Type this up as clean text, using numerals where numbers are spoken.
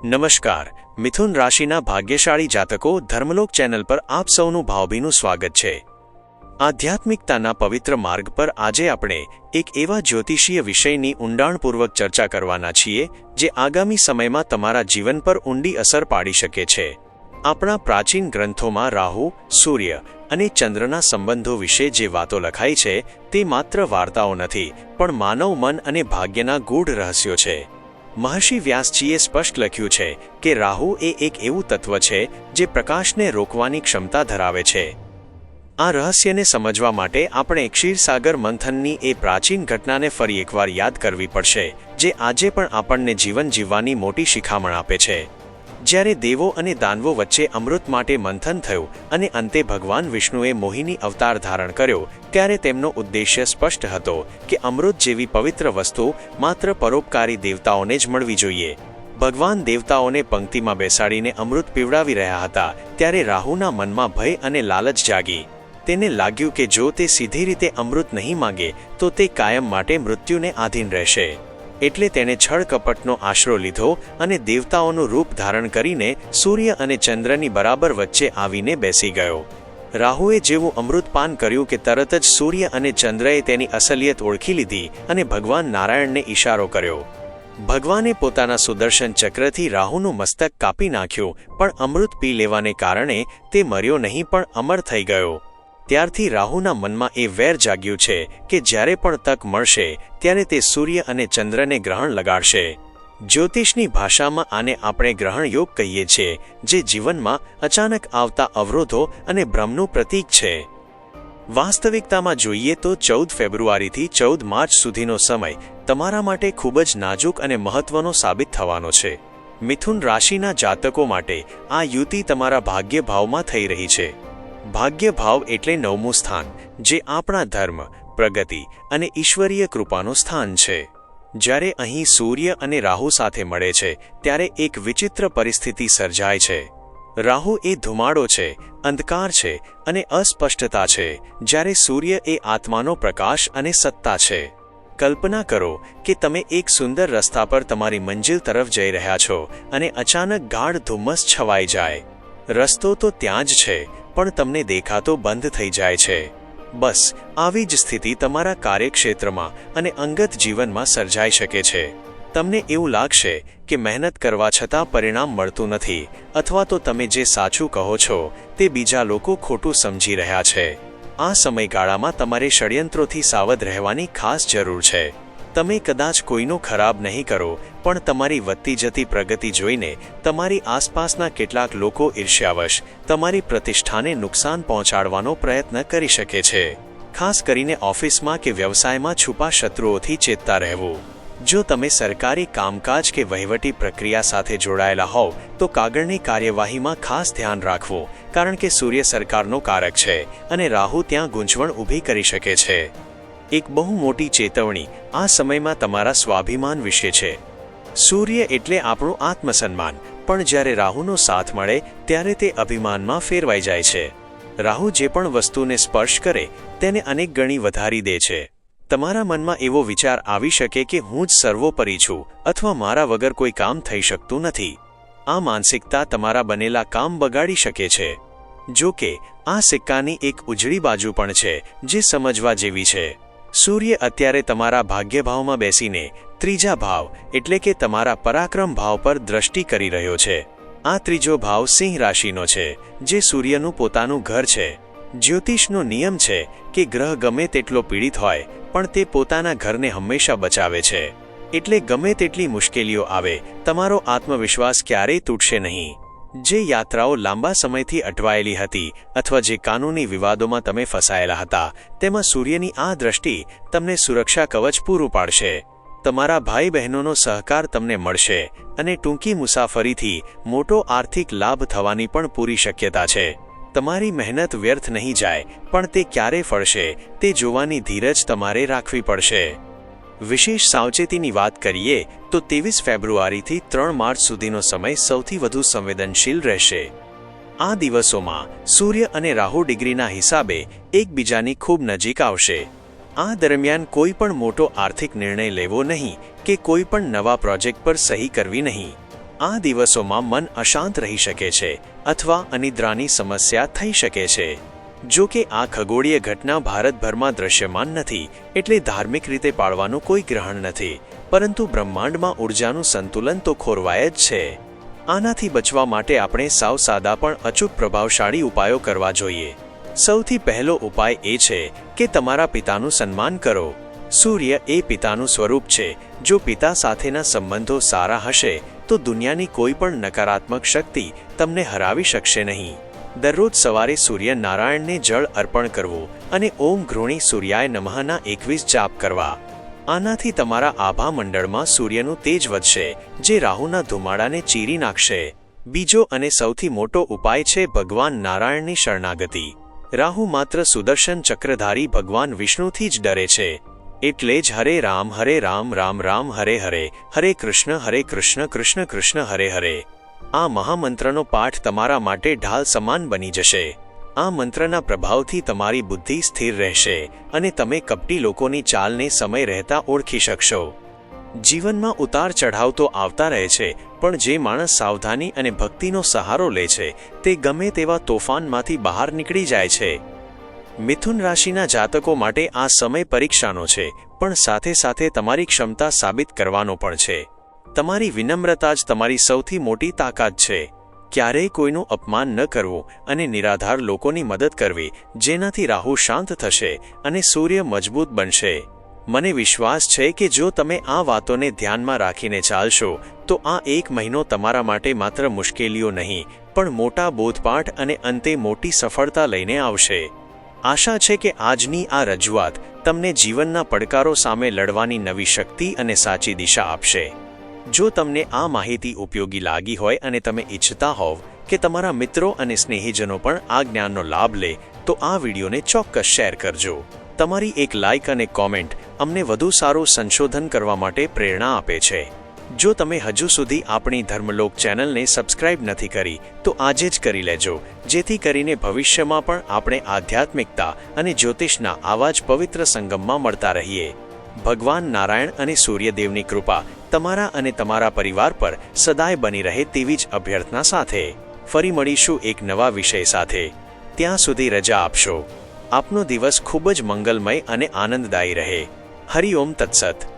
નમસ્કાર, મિથુન રાશિના ભાગ્યશાળી જાતકો ધર્મલોક ચેનલ પર આપ સૌનું ભાવભીનું સ્વાગત છે। આધ્યાત્મિકતાના પવિત્ર માર્ગ પર આજે આપણે એક એવા જ્યોતિષીય વિષયની ઊંડાણપૂર્વક ચર્ચા કરવાના છીએ જે આગામી સમયમાં તમારા જીવન પર ઊંડી અસર પાડી શકે છે। આપણા પ્રાચીન ગ્રંથોમાં રાહુ, સૂર્ય અને ચંદ્રના સંબંધો વિશે જે વાતો લખાઈ છે તે માત્ર વાર્તાઓ નથી, પણ માનવ મન અને ભાગ્યના ગૂઢ રહસ્યો છે। મહર્ષિ વ્યાસજીએ સ્પષ્ટ લખ્યું છે કે રાહુ એ એક એવું તત્વ છે જે પ્રકાશને રોકવાની ક્ષમતા ધરાવે છે। આ રહસ્યને સમજવા માટે આપણે ક્ષીરસાગર મંથનની એ પ્રાચીન ઘટનાને ફરી એકવાર યાદ કરવી પડશે, જે આજે પણ આપણને જીવન જીવવાની મોટી શિખામણ આપે છે। જ્યારે દેવો અને દાનવો વચ્ચે અમૃત માટે મંથન થયું અને અંતે ભગવાન વિષ્ણુએ મોહિની અવતાર ધારણ કર્યો, ત્યારે તેમનો ઉદ્દેશ્ય સ્પષ્ટ હતો કે અમૃત જેવી પવિત્ર વસ્તુ માત્ર પરોપકારી દેવતાઓને જ મળવી જોઈએ। ભગવાન દેવતાઓને પંક્તિમાં બેસાડીને અમૃત પીવડાવી રહ્યા હતા ત્યારે રાહુના મનમાં ભય અને લાલચ જાગી। તેને લાગ્યું કે જો તે સીધી રીતે અમૃત નહીં માંગે તો તે કાયમ માટે મૃત્યુને આધીન રહેશે। એટલે તેણે છળ કપટનો આશરો લીધો અને દેવતાઓનું રૂપ ધારણ કરીને સૂર્ય અને ચંદ્રની બરાબર વચ્ચે આવીને બેસી ગયો। રાહુએ જેવું અમૃતપાન કર્યું કે તરત જ સૂર્ય અને ચંદ્રએ તેની અસલિયત ઓળખી લીધી અને ભગવાન નારાયણને ઇશારો કર્યો। ભગવાને પોતાના સુદર્શન ચક્રથી રાહુનું મસ્તક કાપી નાખ્યું, પણ અમૃત પી લેવાને કારણે તે મર્યો નહીં પણ અમર થઈ ગયો। ત્યારથી રાહુના મનમાં એ વેર જાગ્યું છે કે જ્યારે પણ તક મળશે ત્યારે તે સૂર્ય અને ચંદ્રને ગ્રહણ લગાડશે। જ્યોતિષની ભાષામાં આને આપણે ગ્રહણ યોગ કહીએ છીએ, જે જીવનમાં અચાનક આવતા અવરોધો અને ભ્રમનું પ્રતીક છે। વાસ્તવિકતામાં જોઈએ તો 14 ફેબ્રુઆરીથી 14 માર્ચ સુધીનો સમય તમારા માટે ખૂબ જ નાજુક અને મહત્વનો સાબિત થવાનો છે। મિથુન રાશિના જાતકો માટે આ યુતિ તમારા ભાગ્ય ભાવમાં થઈ રહી છે। ભાગ્ય ભાવ એટલે 9મું સ્થાન, જે આપણા ધર્મ, પ્રગતિ અને ઈશ્વરીય કૃપાનું સ્થાન છે। જ્યારે અહીં સૂર્ય અને રાહુ સાથે મળે છે ત્યારે એક વિચિત્ર પરિસ્થિતિ સર્જાય છે। રાહુ એ ધુમાડો છે, અંધકાર છે અને અસ્પષ્ટતા છે, જ્યારે સૂર્ય એ આત્માનો પ્રકાશ અને સત્તા છે। કલ્પના કરો કે તમે એક સુંદર રસ્તા પર તમારી મંજિલ તરફ જઈ રહ્યા છો અને અચાનક ગાઢ ધુમ્મસ છવાઈ જાય। રસ્તો તો ત્યાં જ છે, પણ તમને દેખાતો બંધ થઈ જાય છે। બસ આવી જ સ્થિતિ તમારા કાર્યક્ષેત્રમાં અને અંગત જીવનમાં સર્જાઈ શકે છે। તમને એવું લાગશે કે મહેનત કરવા છતાં પરિણામ મળતું નથી, અથવા તો તમે જે સાચું કહો છો તે બીજા લોકો ખોટું સમજી રહ્યા છે। આ સમયગાળામાં તમારે ષડયંત્રોથી સાવધ રહેવાની ખાસ જરૂર છે। તમે કદાચ કોઈનો ખરાબ નહીં કરો, પણ તમારી વધતી જતી પ્રગતિ જોઈને તમારી આસપાસના કેટલાક લોકો ઈર્ષ્યાવશ તમારી પ્રતિષ્ઠાને નુકસાન પહોંચાડવાનો પ્રયત્ન કરી શકે છે। ખાસ કરીને ઓફિસમાં કે વ્યવસાયમાં છુપા શત્રુઓથી ચેતતા રહેવું। જો તમે સરકારી કામકાજ કે વહીવટી પ્રક્રિયા સાથે જોડાયેલા હોવ તો કાગળની કાર્યવાહીમાં ખાસ ધ્યાન રાખવું, કારણ કે સૂર્ય સરકારનો કારક છે અને રાહુ ત્યાં ગૂંચવણ ઊભી કરી શકે છે। એક બહુ મોટી ચેતવણી આ સમયમાં તમારા સ્વાભિમાન વિશે છે। સૂર્ય એટલે આપણું આત્મસન્માન, પણ જ્યારે રાહુનો સાથ મળે ત્યારે તે અભિમાનમાં ફેરવાઈ જાય છે। રાહુ જે પણ વસ્તુને સ્પર્શ કરે તેને અનેક ગણી વધારી દે છે। તમારા મનમાં એવો વિચાર આવી શકે કે હું જ સર્વોપરી છું અથવા મારા વગર કોઈ કામ થઈ શકતું નથી। આ માનસિકતા તમારા બનેલા કામ બગાડી શકે છે। જો કે આ સિક્કાની એક ઉજળી બાજુ પણ છે જે સમજવા જેવી છે। સૂર્ય અત્યારે તમારા ભાગ્યભાવમાં બેસીને ત્રીજા ભાવ એટલે કે તમારા પરાક્રમ ભાવ પર દ્રષ્ટિ કરી રહ્યો છે। આ ત્રીજો ભાવ સિંહ રાશિનો છે, જે સૂર્યનું પોતાનું ઘર છે। જ્યોતિષનો નિયમ છે કે ગ્રહ ગમે તેટલો પીડિત હોય પણ તે પોતાના ઘરને હંમેશા બચાવે છે। એટલે ગમે તેટલી મુશ્કેલીઓ આવે, તમારો આત્મવિશ્વાસ ક્યારેય તૂટશે નહીં। જે યાત્રાઓ લાંબા સમયથી અટવાયેલી હતી અથવા જે કાનૂની વિવાદોમાં તમે ફસાયેલા હતા, તેમાં સૂર્યની આ દ્રષ્ટિ તમને સુરક્ષા કવચ પૂરું પાડશે। તમારા ભાઈ બહેનોનો સહકાર તમને મળશે અને ટૂંકી મુસાફરીથી મોટો આર્થિક લાભ થવાની પણ પૂરી શક્યતા છે। તમારી મહેનત વ્યર્થ નહીં જાય, પણ તે ક્યારે ફળશે તે જોવાની ધીરજ તમારે રાખવી પડશે। વિશેષ સાવચેતીની વાત કરીએ તો 23 ફેબ્રુઆરીથી 3 માર્ચ સુધીનો સમય સૌથી વધુ સંવેદનશીલ રહેશે। આ દિવસોમાં સૂર્ય અને રાહુ ડિગ્રીના હિસાબે એકબીજાની ખૂબ નજીક આવશે। આ દરમિયાન કોઈ પણ મોટો આર્થિક નિર્ણય લેવો નહીં કે કોઈ પણ નવા પ્રોજેક્ટ પર સહી કરવી નહીં। આ દિવસોમાં મન અશાંત રહી શકે છે અથવા અનિદ્રાની સમસ્યા થઈ શકે છે. જો કે આ ખગોળીય ઘટના ભારતભરમાં દ્રશ્યમાન નથી, એટલે ધાર્મિક રીતે પાળવાનું કોઈ ગ્રહણ નથી, પરંતુ બ્રહ્માંડમાં ઊર્જાનું સંતુલન તો ખોરવાય જ છે. આનાથી બચવા માટે આપણે સાવ સાદા પણ અચૂક પ્રભાવશાળી ઉપાયો કરવા જોઈએ. સૌથી પહેલો ઉપાય એ છે કે તમારા પિતાનું સન્માન કરો. સૂર્ય એ પિતાનું સ્વરૂપ છે. જો પિતા સાથેના સંબંધો સારા હશે તો દુનિયાની કોઈ પણ નકારાત્મક શક્તિ તમને હરાવી શકશે નહીં. દરરોજ સવારે સૂર્ય નારાયણને જળ અર્પણ કરવું અને ઓમ ઘૃણી સૂર્યાય નમઃના 21 જાપ કરવા. આનાથી તમારા આભા મંડળમાં સૂર્યનું તેજ વધશે, જે રાહુના ધુમાડાને ચીરી નાખશે. બીજો અને સૌથી મોટો ઉપાય છે ભગવાન નારાયણની શરણાગતિ. રાહુ માત્ર સુદર્શન ચક્રધારી ભગવાન વિષ્ણુથી જ ડરે છે. એટલે જ હરે રામ રામ રામ હરે હરે, હરે કૃષ્ણ કૃષ્ણ કૃષ્ણ હરે હરે. આ મહામંત્રનો પાઠ તમારા માટે ઢાલ સમાન બની જશે. આ મંત્રના પ્રભાવથી તમારી બુદ્ધિ સ્થિર રહેશે અને તમે કપટી લોકોની ચાલને સમય રહેતા ઓળખી શકશો. જીવનમાં ઉતાર ચઢાવ તો આવતા રહે છે, પણ જે માણસ સાવધાની અને ભક્તિનો સહારો લે છે તે ગમે તેવા તોફાનમાંથી બહાર નીકળી જાય છે. મિથુન રાશિના જાતકો માટે આ સમય પરીક્ષાનો છે, પણ સાથે સાથે તમારી ક્ષમતા સાબિત કરવાનો પણ છે. તમારી વિનમ્રતા જ તમારી સૌથી મોટી તાકાત છે. ક્યારેય કોઈનું અપમાન ન કરવું અને નિરાધાર લોકોની મદદ કરવી, જેનાથી રાહુ શાંત થશે અને સૂર્ય મજબૂત બનશે. મને વિશ્વાસ છે કે જો તમે આ વાતોને ધ્યાનમાં રાખીને ચાલશો તો આ 1 મહિનો તમારા માટે માત્ર મુશ્કેલીઓ નહીં, પણ મોટા બોધપાઠ અને અંતે મોટી સફળતા લઈને આવશે. આશા છે કે આજની આ રજૂઆત તમને જીવનના પડકારો સામે લડવાની નવી શક્તિ અને સાચી દિશા આપશે. જો તમને આ માહિતી ઉપયોગી લાગી હોય અને તમે ઈચ્છતા હોવ કે તમારા મિત્રો અને સ્નેહીજનો પણ આ જ્ઞાનનો લાભ લે, તો આ વિડીયોને ચોક્કસ શેર કરજો. તમારી એક લાઇક અને કોમેન્ટ અમને વધુ સારું સંશોધન કરવા માટે પ્રેરણા આપે છે. જો તમે હજુ સુધી આપણી ધર્મલોક ચેનલને સબસ્ક્રાઇબ નથી કરી તો આજે જ કરી લેજો, જેથી કરીને ભવિષ્યમાં પણ આપણે આધ્યાત્મિકતા અને જ્યોતિષના આવા જ પવિત્ર સંગમમાં મળતા રહીએ. ભગવાન નારાયણ અને સૂર્યદેવની કૃપા તમારા અને તમારા પરિવાર પર સદાય બની રહે તેવી જ અભ્યર્થના સાથે ફરી મળીશું એક નવા વિષય સાથે. ત્યાં સુધી રજા આપશો. આપનો દિવસ ખૂબ જ મંગલમય અને આનંદદાયી રહે. હરિ ઓમ તત્સત.